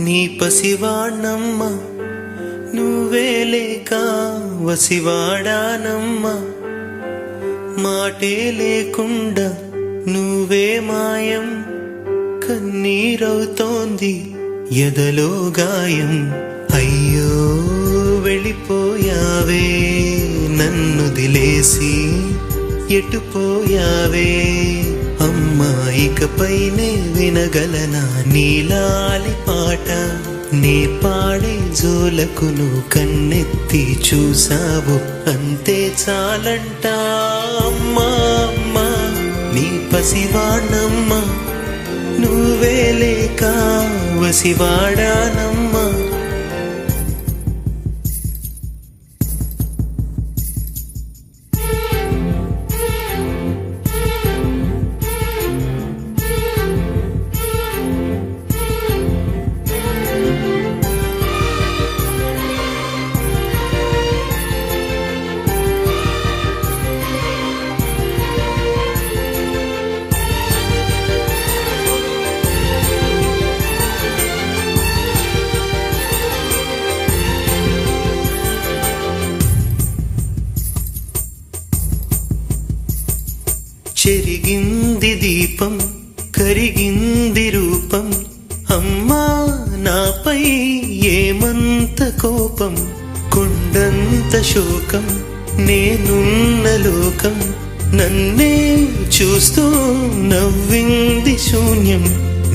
నీ పసివాణమ్మ నువ్వే లేక వసివాడానమ్మ మాటే లేకుండా నువ్వే మాయం కన్నీరవుతోంది ఎదలో గాయం అయ్యో వెళ్ళిపోయావే నన్ను దిలేసి ఎటుపోయావే అమ్మా ఇకపైనే వినగలనా నీలాలి పాట నే పాడే జోలకు నువ్వు కన్నెత్తి చూసావు అంతే చాలంట అమ్మా అమ్మా నీ పసివాణమ్మ నువ్వే లేక వసివాడానమ్మా చెరిగింది దీపం కరిగింది రూపం అమ్మా నాపై ఏమంత కోపం కొండంత శోకం నేనున్న లోకం నన్నే చూస్తూ నవ్వింది శూన్యం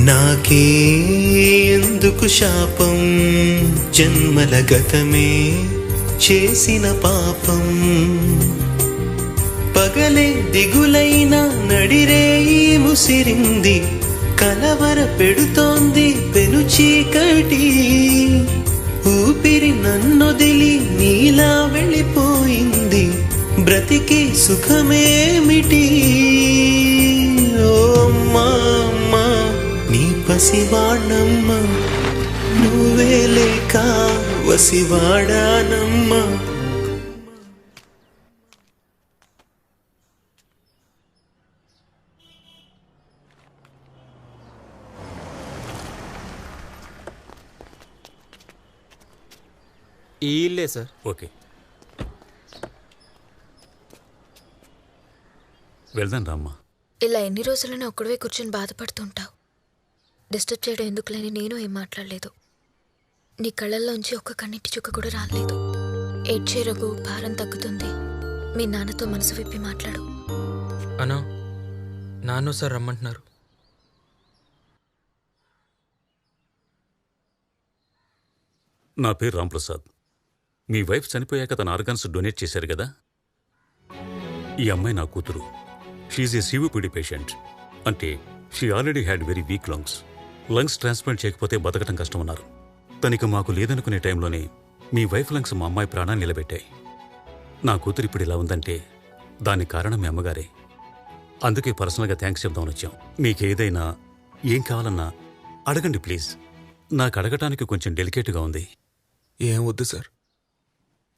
నాకే ఎందుకు శాపం జన్మల గతమే చేసిన పాపం పగలే దిగులైన నడిరేయి ముసిరింది కలవర పెడుతోంది పెను చీకటి ఊపిరి నన్నొదిలి నీలా వెళ్ళిపోయింది బ్రతికి సుఖమేమిటి ఓ అమ్మా అమ్మా నీ పసివాణమ్మ నువ్వే లేక వసివాడానమ్మా ఈ ఇల్లే సార్. ఓకే వెళ్దాం రామ్మా. ఇలా ఎన్ని రోజులైనా ఒక్కడవే కూర్చొని బాధపడుతుంటావు. డిస్టర్బ్ చేయడం ఎందుకులేని నేను ఏం మాట్లాడలేదు. నీ కళ్ళల్లోంచి ఒక్క కన్నీటి చుక్క కూడా రాలేదు. ఏడ్చే రఘు భారం తగ్గుతుంది. మీ నాన్నతో మనసు విప్పి మాట్లాడు. అన్నా నాన్న సార్ రమ్మంటున్నారు. నా పేరు రాంప్రసాద్. మీ వైఫ్ చనిపోయాక తన ఆర్గాన్స్ డొనేట్ చేశారు కదా. ఈ అమ్మాయి నా కూతురు. She a COPD patient. అంటే she already had very weak lungs transplant చేయకపోతే బతకటం కష్టమన్నారు. తనకి మాకు లేదనుకునే టైంలోనే మీ వైఫ్ లంగ్స్ మా అమ్మాయి ప్రాణాన్ని నిలబెట్టాయి. నా కూతురు ఇప్పుడు ఇలా ఉందంటే దానికి కారణం మీ అమ్మగారే. అందుకే పర్సనల్గా థ్యాంక్స్ చెప్దామని వచ్చాం. మీకేదైనా ఏం కావాలన్నా అడగండి ప్లీజ్. నాకు అడగటానికి కొంచెం డెలికేట్గా ఉంది. ఏం వద్దు సార్,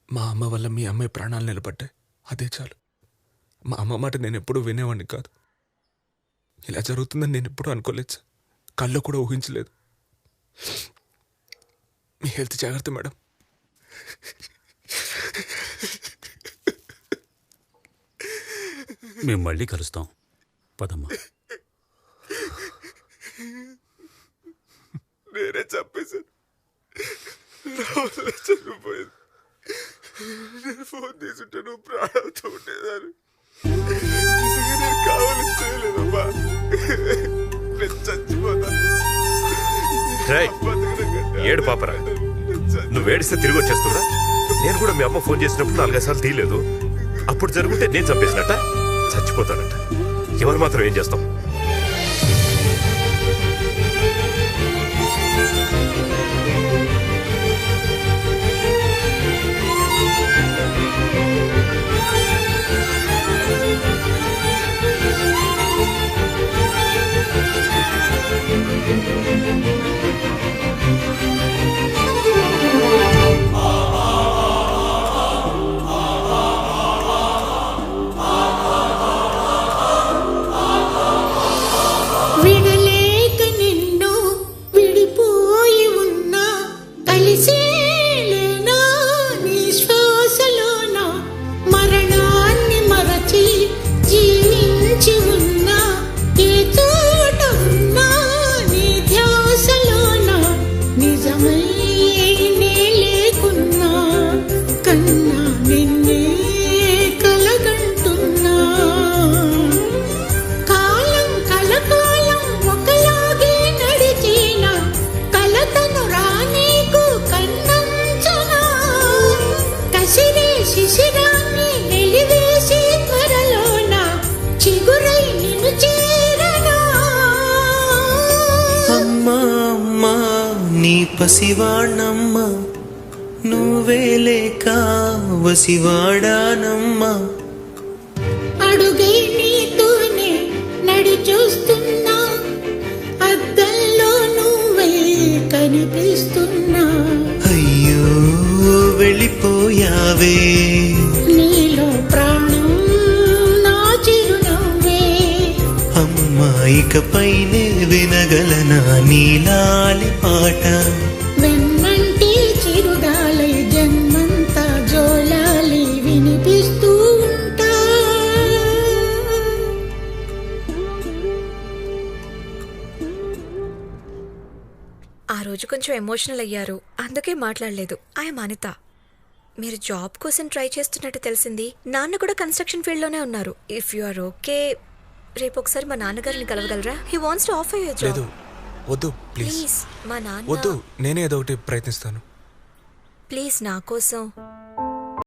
మా అమ్మ వల్ల మీ అమ్మాయి ప్రాణాలు నిలబడ్డాయి, అదే చాలు. మా అమ్మ మాట నేను ఎప్పుడూ వినేవాడిని కాదు. ఇలా జరుగుతుందని నేను ఎప్పుడూ అనుకోలేదు సార్, కళ్ళు కూడా ఊహించలేదు. మీ హెల్త్ జాగ్రత్త మేడం. మేము మళ్ళీ కలుస్తాం. పదమ్మా. నేనే చంపేశాను, చనిపోయింది. నేను ఫోన్ తీసుంటే నువ్వు ప్రాణాలతో ఉండేదాన్ని. నేను కావాలని చేయలేదమ్మా, నేను చచ్చిపోతాను. ఏడు పాపరా, నువ్వేడిస్తే తిరిగి వచ్చేస్తున్నా. నేను కూడా మీ అమ్మ ఫోన్ చేసినప్పుడు 4-5 సార్లు తీయలేదు. అప్పుడు జరుగుంటే నేను చంపేసినట్ట, చచ్చిపోతానట. ఎవరు మాత్రం ఏం చేస్తాం? నీ పసివాణ్ణమ్మా నువ్వే లేక వసివాడానమ్మా. అడుగే నీతోనే నడి చూస్తున్నా, అద్దంలో నువ్వే కనిపిస్తున్నా. అయ్యో వెళ్ళిపోయావే, నీలో ప్రాణం నా చిరునవ్వే. అమ్మాయికపైనే వినగలనా నీలాలి పాట. వెన్నంటి చిరుగాలై జన్మంతా జోలాలి వినిపిస్తూ ఉంటా. ఆ రోజు కొంచెం ఎమోషనల్ అయ్యారు, అందుకే మాట్లాడలేదు. ఐఎమ్ అనిత. మీరు జాబ్ కోసం ట్రై చేస్తున్నట్టు తెలిసింది. నాన్న కూడా కన్స్ట్రక్షన్ ఫీల్డ్లోనే ఉన్నారు. ఇఫ్ యు ఆర్ ఓకే, రేపు ఒకసారి మా నాన్నగారిని కలవగలరా? He wants to offer you job. లేదు, వద్దు ప్లీజ్. ప్లీజ్ మా నాన్న. వద్దు, నేనే ఏదో ఒకటి ప్రయత్నిస్తాను. ప్లీజ్ నా కోసం